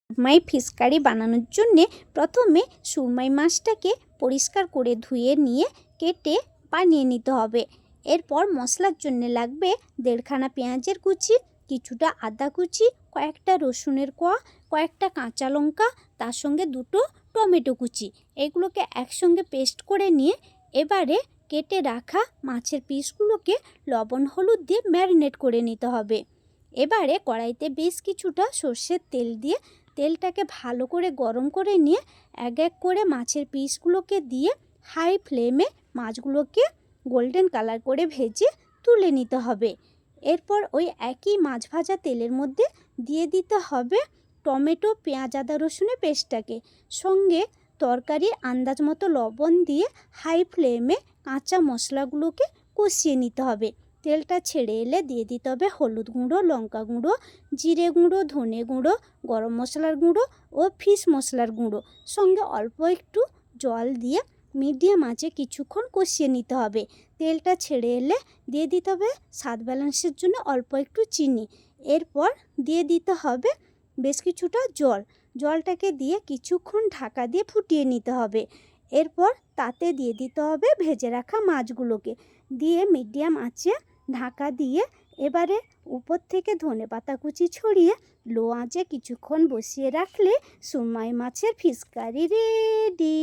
সুরমাই fish curry বানানোর জন্যে প্রথমে সুরমাই মাছটাকে পরিষ্কার করে ধুয়ে নিয়ে কেটে বানিয়ে নিতে হবে। এরপর মশলার জন্য লাগবে 1.5খানা পেঁয়াজের কুচি, কিছুটা আদা কুচি, কয়েকটা রসুনের কোয়া, কয়েকটা কাঁচা লঙ্কা, তার সঙ্গে 2টো টমেটো কুচি। এগুলোকে একসঙ্গে পেস্ট করে নিয়ে এবারে কেটে রাখা মাছের পিসগুলোকে লবণ হলুদ দিয়ে ম্যারিনেট করে নিতে হবে। এবারে কড়াইতে বেশ কিছুটা সর্ষের তেল দিয়ে তেলটাকে ভালো করে গরম করে নিয়ে এক এক করে মাছের পিসগুলোকে দিয়ে হাই ফ্লেমে মাছগুলোকে গোল্ডেন কালার করে ভেজে তুলে নিতে হবে। এরপর ওই একই মাছ ভাজা তেলের মধ্যে দিয়ে দিতে হবে টমেটো, পেঁয়াজ, আদা, রসুনের পেস্টটাকে, সঙ্গে তরকারির আন্দাজ মতো লবণ দিয়ে হাই ফ্লেমে কাঁচা মশলাগুলোকে কষিয়ে নিতে হবে। তেলটা ছেড়ে এলে দিয়ে দিতে হবে হলুদ গুঁড়ো, লঙ্কা গুঁড়ো, জিরে গুঁড়ো, ধনে গুঁড়ো, গরম মশলার গুঁড়ো ও ফিশ মশলার গুঁড়ো, সঙ্গে অল্প একটু জল দিয়ে মিডিয়াম আঁচে কিছুক্ষণ কষিয়ে নিতে হবে। তেলটা ছেড়ে এলে দিয়ে দিতে হবে স্বাদ ব্যালেন্সের জন্য অল্প একটু চিনি। এরপর দিয়ে দিতে হবে বেশ কিছুটা জলটাকে দিয়ে কিছুক্ষণ ঢাকা দিয়ে ফুটিয়ে নিতে হবে। এরপর তাতে দিয়ে দিতে হবে ভেজে রাখা মাছগুলোকে, দিয়ে মিডিয়াম আঁচে ঢাকা দিয়ে এবারে উপর থেকে ধনেপাতা কুচি ছড়িয়ে লো আঁচে কিছুক্ষণ বসিয়ে রাখলে সুরমাই মাছের ফিশ কারি রেডি।